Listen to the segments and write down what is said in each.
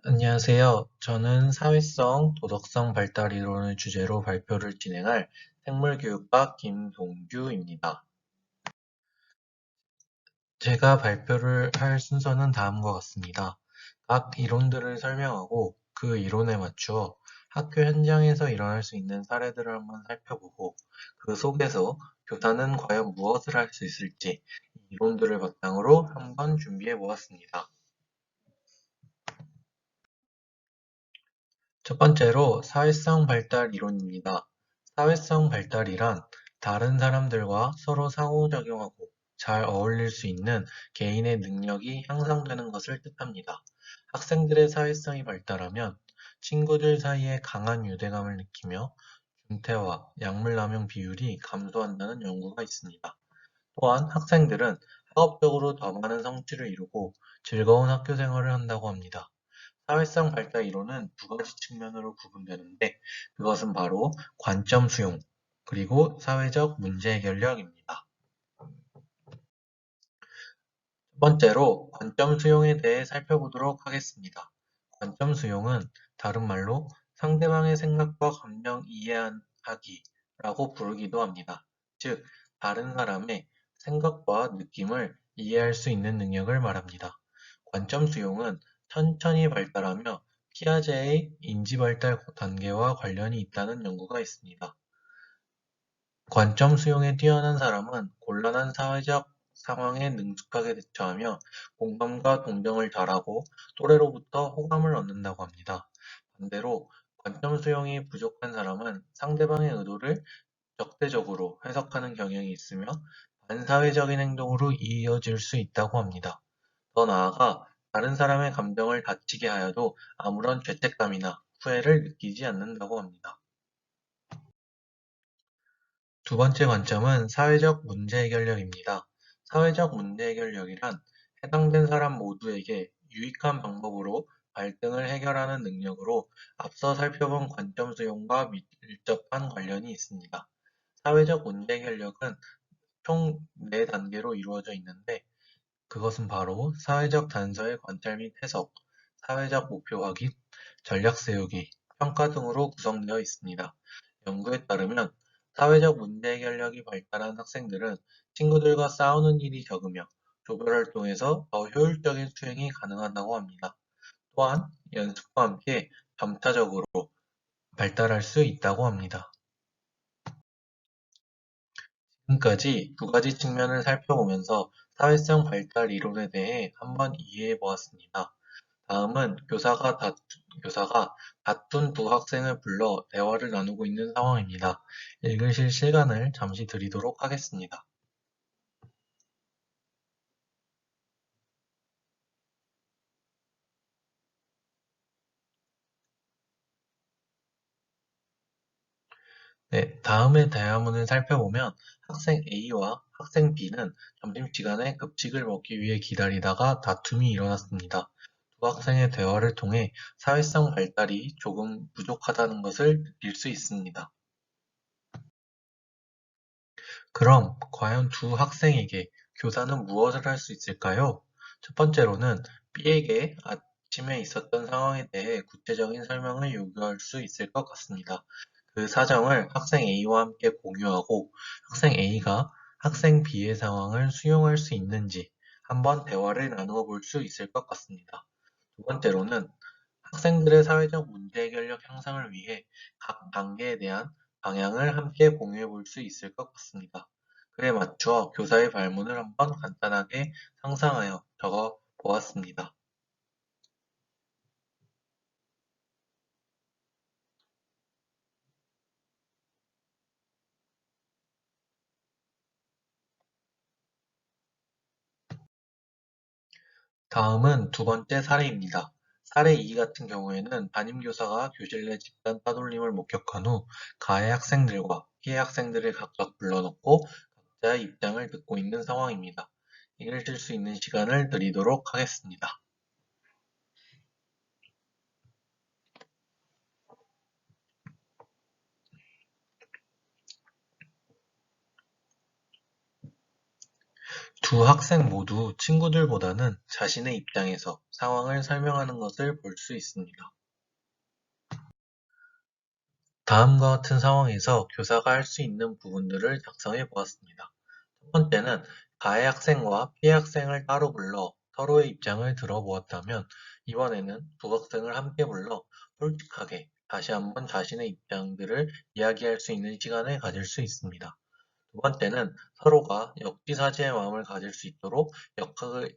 안녕하세요. 저는 사회성, 도덕성 발달 이론을 주제로 발표를 진행할 생물교육과 김동규입니다. 제가 발표를 할 순서는 다음과 같습니다. 각 이론들을 설명하고 그 이론에 맞추어 학교 현장에서 일어날 수 있는 사례들을 한번 살펴보고 그 속에서 교사는 과연 무엇을 할 수 있을지 이론들을 바탕으로 한번 준비해 보았습니다. 첫 번째로 사회성 발달 이론입니다. 사회성 발달이란 다른 사람들과 서로 상호작용하고 잘 어울릴 수 있는 개인의 능력이 향상되는 것을 뜻합니다. 학생들의 사회성이 발달하면 친구들 사이에 강한 유대감을 느끼며 중퇴와 약물 남용 비율이 감소한다는 연구가 있습니다. 또한 학생들은 학업적으로 더 많은 성취를 이루고 즐거운 학교 생활을 한다고 합니다. 사회성 발달 이론은 두 가지 측면으로 구분되는데 그것은 바로 관점 수용, 그리고 사회적 문제 해결력입니다. 첫 번째로 관점 수용에 대해 살펴보도록 하겠습니다. 관점 수용은 다른 말로 상대방의 생각과 감정 이해하기라고 부르기도 합니다. 즉, 다른 사람의 생각과 느낌을 이해할 수 있는 능력을 말합니다. 관점 수용은 천천히 발달하며 피아제의 인지 발달 단계와 관련이 있다는 연구가 있습니다. 관점 수용에 뛰어난 사람은 곤란한 사회적 상황에 능숙하게 대처하며 공감과 동정을 잘하고 또래로부터 호감을 얻는다고 합니다. 반대로 관점 수용이 부족한 사람은 상대방의 의도를 적대적으로 해석하는 경향이 있으며 반사회적인 행동으로 이어질 수 있다고 합니다. 더 나아가 다른 사람의 감정을 다치게 하여도 아무런 죄책감이나 후회를 느끼지 않는다고 합니다. 두 번째 관점은 사회적 문제 해결력입니다. 사회적 문제 해결력이란 해당된 사람 모두에게 유익한 방법으로 갈등을 해결하는 능력으로 앞서 살펴본 관점 수용과 밀접한 관련이 있습니다. 사회적 문제 해결력은 총 4단계로 이루어져 있는데 그것은 바로 사회적 단서의 관찰 및 해석, 사회적 목표 확인, 전략 세우기, 평가 등으로 구성되어 있습니다. 연구에 따르면 사회적 문제 해결력이 발달한 학생들은 친구들과 싸우는 일이 적으며 조별 활동에서 더 효율적인 수행이 가능하다고 합니다. 또한 연습과 함께 점차적으로 발달할 수 있다고 합니다. 지금까지 두 가지 측면을 살펴보면서 사회성 발달 이론에 대해 한번 이해해 보았습니다. 다음은 교사가 다툰 두 학생을 불러 대화를 나누고 있는 상황입니다. 읽으실 시간을 잠시 드리도록 하겠습니다. 네, 다음의 대화문을 살펴보면 학생 A와 학생 B는 점심시간에 급식을 먹기 위해 기다리다가 다툼이 일어났습니다. 두 학생의 대화를 통해 사회성 발달이 조금 부족하다는 것을 느낄 수 있습니다. 그럼 과연 두 학생에게 교사는 무엇을 할 수 있을까요? 첫 번째로는 B에게 아침에 있었던 상황에 대해 구체적인 설명을 요구할 수 있을 것 같습니다. 그 사정을 학생 A와 함께 공유하고 학생 A가 학생 B의 상황을 수용할 수 있는지 한번 대화를 나누어 볼 수 있을 것 같습니다. 두 번째로는 학생들의 사회적 문제 해결력 향상을 위해 각 단계에 대한 방향을 함께 공유해 볼 수 있을 것 같습니다. 그에 맞추어 교사의 발문을 한번 간단하게 상상하여 적어 보았습니다. 다음은 두 번째 사례입니다. 사례 2 같은 경우에는 담임교사가 교실 내 집단 따돌림을 목격한 후 가해 학생들과 피해 학생들을 각각 불러놓고 각자의 입장을 듣고 있는 상황입니다. 읽으실 수 있는 시간을 드리도록 하겠습니다. 두 학생 모두 친구들보다는 자신의 입장에서 상황을 설명하는 것을 볼 수 있습니다. 다음과 같은 상황에서 교사가 할 수 있는 부분들을 작성해 보았습니다. 첫 번째는 가해 학생과 피해 학생을 따로 불러 서로의 입장을 들어보았다면, 이번에는 두 학생을 함께 불러 솔직하게 다시 한번 자신의 입장들을 이야기할 수 있는 시간을 가질 수 있습니다. 두 번째는 서로가 역지사지의 마음을 가질 수 있도록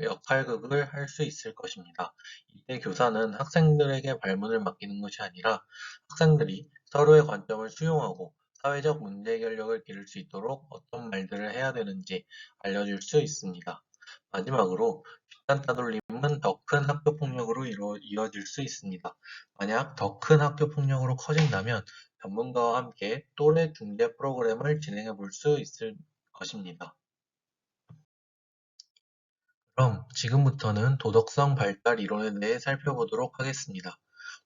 역할극을 할 수 있을 것입니다. 이때 교사는 학생들에게 발문을 맡기는 것이 아니라 학생들이 서로의 관점을 수용하고 사회적 문제 해결력을 기를 수 있도록 어떤 말들을 해야 되는지 알려줄 수 있습니다. 마지막으로, 집단 따돌림은 더 큰 학교 폭력으로 이어질 수 있습니다. 만약 더 큰 학교 폭력으로 커진다면 전문가와 함께 또래 중재 프로그램을 진행해 볼 수 있을 것입니다. 그럼 지금부터는 도덕성 발달 이론에 대해 살펴보도록 하겠습니다.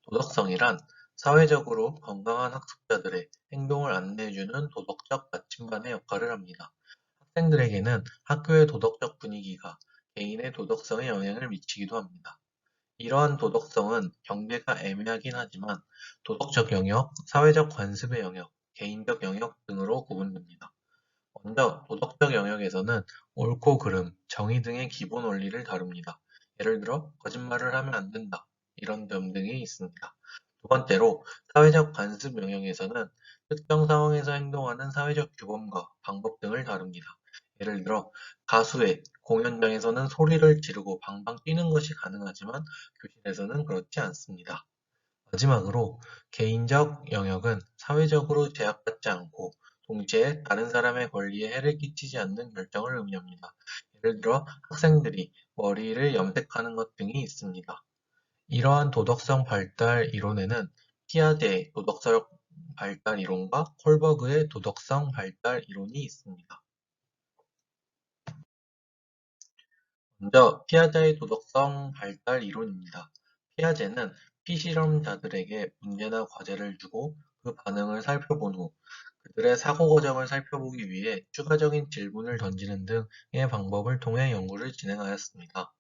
도덕성이란 사회적으로 건강한 학습자들의 행동을 안내해주는 도덕적 나침반의 역할을 합니다. 학생들에게는 학교의 도덕적 분위기가 개인의 도덕성에 영향을 미치기도 합니다. 이러한 도덕성은 경계가 애매하긴 하지만 도덕적 영역, 사회적 관습의 영역, 개인적 영역 등으로 구분됩니다. 먼저 도덕적 영역에서는 옳고 그름, 정의 등의 기본 원리를 다룹니다. 예를 들어 거짓말을 하면 안 된다, 이런 점 등이 있습니다. 두 번째로 사회적 관습 영역에서는 특정 상황에서 행동하는 사회적 규범과 방법 등을 다룹니다. 예를 들어 가수회, 공연장에서는 소리를 지르고 방방 뛰는 것이 가능하지만 교실에서는 그렇지 않습니다. 마지막으로 개인적 영역은 사회적으로 제약받지 않고 동시에 다른 사람의 권리에 해를 끼치지 않는 결정을 의미합니다. 예를 들어 학생들이 머리를 염색하는 것 등이 있습니다. 이러한 도덕성 발달 이론에는 피아제의 도덕성 발달 이론과 콜버그의 도덕성 발달 이론이 있습니다. 먼저 피아제의 도덕성 발달 이론입니다. 피아제는 피실험자들에게 문제나 과제를 주고 그 반응을 살펴본 후 그들의 사고 과정을 살펴보기 위해 추가적인 질문을 던지는 등의 방법을 통해 연구를 진행하였습니다.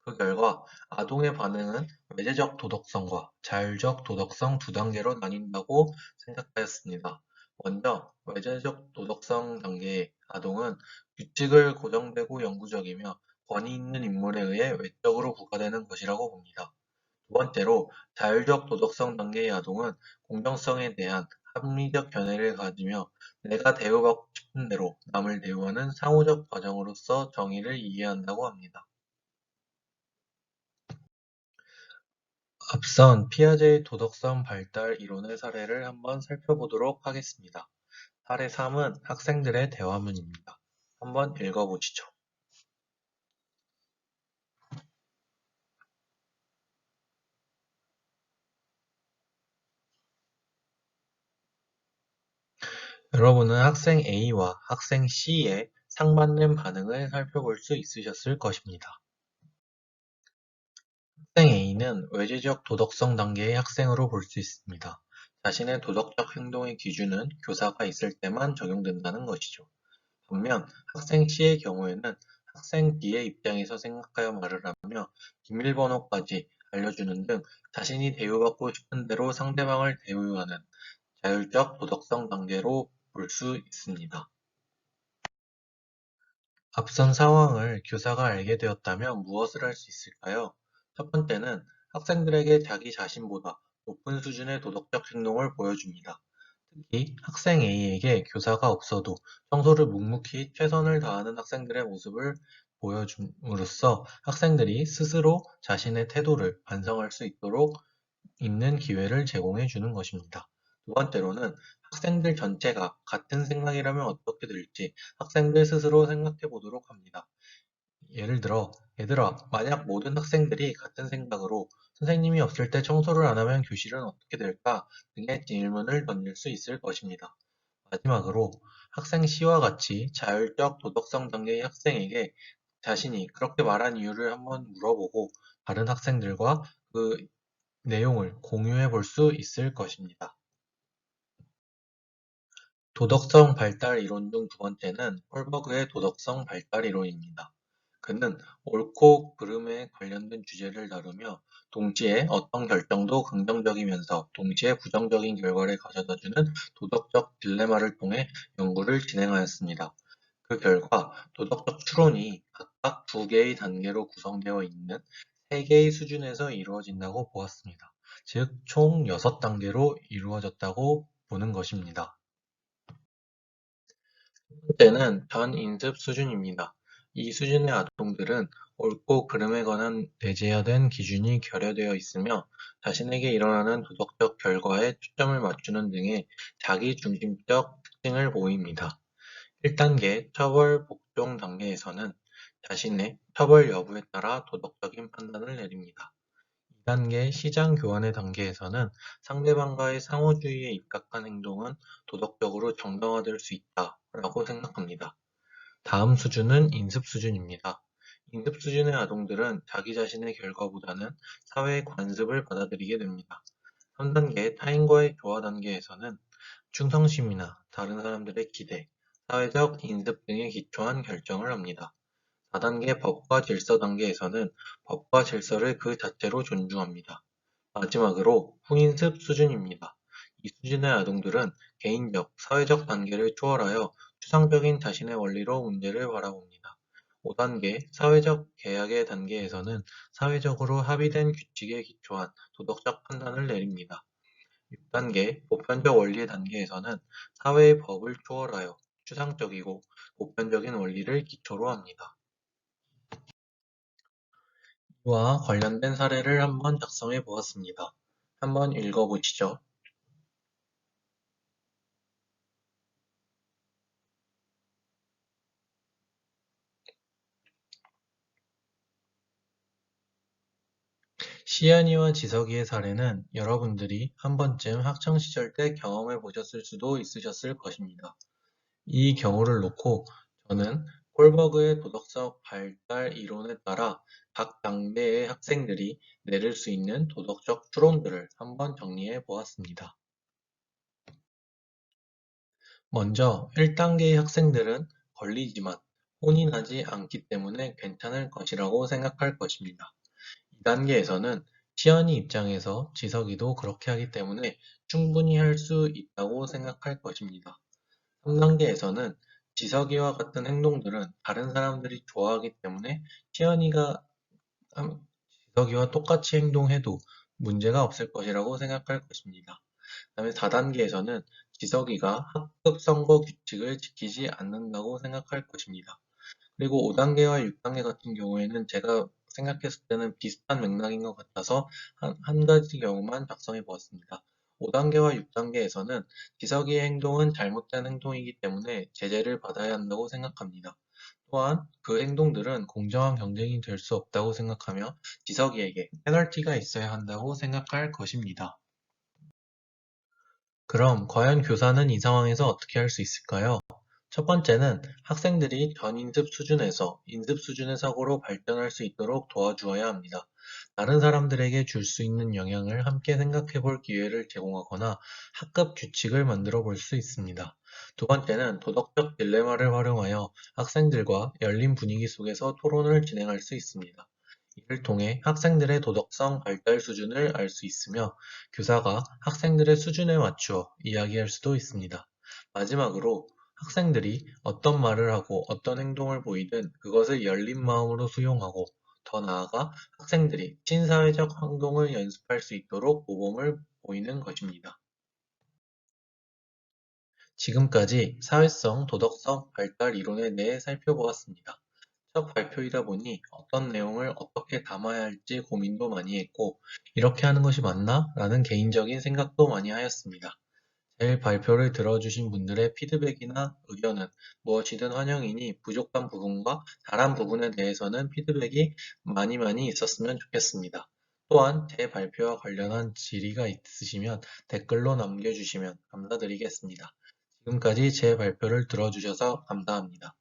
그 결과 아동의 반응은 외제적 도덕성과 자율적 도덕성 두 단계로 나뉜다고 생각하였습니다. 먼저 외제적 도덕성 단계의 아동은 규칙을 고정되고 영구적이며 권위 있는 인물에 의해 외적으로 부과되는 것이라고 봅니다. 두 번째로 자율적 도덕성 단계의 아동은 공정성에 대한 합리적 견해를 가지며 내가 대우받고 싶은 대로 남을 대우하는 상호적 과정으로서 정의를 이해한다고 합니다. 앞선 피아제의 도덕성 발달 이론의 사례를 한번 살펴보도록 하겠습니다. 사례 3은 학생들의 대화문입니다. 한번 읽어보시죠. 여러분은 학생 A와 학생 C의 상반된 반응을 살펴볼 수 있으셨을 것입니다. 학생 A는 외제적 도덕성 단계의 학생으로 볼 수 있습니다. 자신의 도덕적 행동의 기준은 교사가 있을 때만 적용된다는 것이죠. 반면 학생 C의 경우에는 학생 B의 입장에서 생각하여 말을 하며 비밀번호까지 알려주는 등 자신이 대우받고 싶은 대로 상대방을 대우하는 자율적 도덕성 단계로 볼 수 있습니다. 앞선 상황을 교사가 알게 되었다면 무엇을 할 수 있을까요? 첫 번째는 학생들에게 자기 자신보다 높은 수준의 도덕적 행동을 보여줍니다. 특히 학생 A에게 교사가 없어도 청소를 묵묵히 최선을 다하는 학생들의 모습을 보여줌으로써 학생들이 스스로 자신의 태도를 반성할 수 있도록 있는 기회를 제공해 주는 것입니다. 두 번째로는 학생들 전체가 같은 생각이라면 어떻게 될지 학생들 스스로 생각해 보도록 합니다. 예를 들어, 얘들아, 만약 모든 학생들이 같은 생각으로 선생님이 없을 때 청소를 안 하면 교실은 어떻게 될까? 등의 질문을 던질 수 있을 것입니다. 마지막으로 학생 C와 같이 자율적 도덕성 단계의 학생에게 자신이 그렇게 말한 이유를 한번 물어보고 다른 학생들과 그 내용을 공유해 볼 수 있을 것입니다. 도덕성 발달 이론 중 두 번째는 홀버그의 도덕성 발달 이론입니다. 그는 옳고 그름에 관련된 주제를 다루며 동시에 어떤 결정도 긍정적이면서 동시에 부정적인 결과를 가져다주는 도덕적 딜레마를 통해 연구를 진행하였습니다. 그 결과 도덕적 추론이 각각 두 개의 단계로 구성되어 있는 세 개의 수준에서 이루어진다고 보았습니다. 즉, 총 6단계로 이루어졌다고 보는 것입니다. 첫째는 전인습 수준입니다. 이 수준의 아동들은 옳고 그름에 관한 내재화된 기준이 결여되어 있으며 자신에게 일어나는 도덕적 결과에 초점을 맞추는 등의 자기중심적 특징을 보입니다. 1단계 처벌 복종 단계에서는 자신의 처벌 여부에 따라 도덕적인 판단을 내립니다. 2단계 시장 교환의 단계에서는 상대방과의 상호주의에 입각한 행동은 도덕적으로 정당화될 수 있다라고 생각합니다. 다음 수준은 인습 수준입니다. 인습 수준의 아동들은 자기 자신의 결과보다는 사회의 관습을 받아들이게 됩니다. 3단계 타인과의 조화 단계에서는 충성심이나 다른 사람들의 기대, 사회적 인습 등에 기초한 결정을 합니다. 4단계 법과 질서 단계에서는 법과 질서를 그 자체로 존중합니다. 마지막으로 후인습 수준입니다. 이 수준의 아동들은 개인적, 사회적 단계를 초월하여 추상적인 자신의 원리로 문제를 바라봅니다. 5단계 사회적 계약의 단계에서는 사회적으로 합의된 규칙에 기초한 도덕적 판단을 내립니다. 6단계 보편적 원리의 단계에서는 사회의 법을 초월하여 추상적이고 보편적인 원리를 기초로 합니다. 이와 관련된 사례를 한번 작성해 보았습니다. 한번 읽어보시죠. 시연이와 지석이의 사례는 여러분들이 한 번쯤 학창시절 때 경험해 보셨을 수도 있으셨을 것입니다. 이 경우를 놓고 저는 콜버그의 도덕적 발달 이론에 따라 각 단계의 학생들이 내릴 수 있는 도덕적 추론들을 한번 정리해 보았습니다. 먼저 1단계의 학생들은 걸리지만 혼인하지 않기 때문에 괜찮을 것이라고 생각할 것입니다. 2단계에서는 시연이 입장에서 지석이도 그렇게 하기 때문에 충분히 할 수 있다고 생각할 것입니다. 3단계에서는 지석이와 같은 행동들은 다른 사람들이 좋아하기 때문에 시연이가 지석이와 똑같이 행동해도 문제가 없을 것이라고 생각할 것입니다. 그다음에 4단계에서는 지석이가 학급 선거 규칙을 지키지 않는다고 생각할 것입니다. 그리고 5단계와 6단계 같은 경우에는 제가 생각했을 때는 비슷한 맥락인 것 같아서 한 가지 경우만 작성해 보았습니다. 5단계와 6단계에서는 지석이의 행동은 잘못된 행동이기 때문에 제재를 받아야 한다고 생각합니다. 또한 그 행동들은 공정한 경쟁이 될 수 없다고 생각하며 지석이에게 페널티가 있어야 한다고 생각할 것입니다. 그럼 과연 교사는 이 상황에서 어떻게 할 수 있을까요? 첫 번째는 학생들이 전인습 수준에서 인습 수준의 사고로 발전할 수 있도록 도와주어야 합니다. 다른 사람들에게 줄 수 있는 영향을 함께 생각해 볼 기회를 제공하거나 학급 규칙을 만들어 볼 수 있습니다. 두 번째는 도덕적 딜레마를 활용하여 학생들과 열린 분위기 속에서 토론을 진행할 수 있습니다. 이를 통해 학생들의 도덕성 발달 수준을 알 수 있으며 교사가 학생들의 수준에 맞추어 이야기할 수도 있습니다. 마지막으로 학생들이 어떤 말을 하고 어떤 행동을 보이든 그것을 열린 마음으로 수용하고 더 나아가 학생들이 친사회적 행동을 연습할 수 있도록 모범을 보이는 것입니다. 지금까지 사회성, 도덕성 발달 이론에 대해 살펴보았습니다. 첫 발표이다 보니 어떤 내용을 어떻게 담아야 할지 고민도 많이 했고, 이렇게 하는 것이 맞나? 라는 개인적인 생각도 많이 하였습니다. 제 발표를 들어주신 분들의 피드백이나 의견은 무엇이든 환영이니 부족한 부분과 잘한 부분에 대해서는 피드백이 많이 있었으면 좋겠습니다. 또한 제 발표와 관련한 질의가 있으시면 댓글로 남겨주시면 감사드리겠습니다. 지금까지 제 발표를 들어주셔서 감사합니다.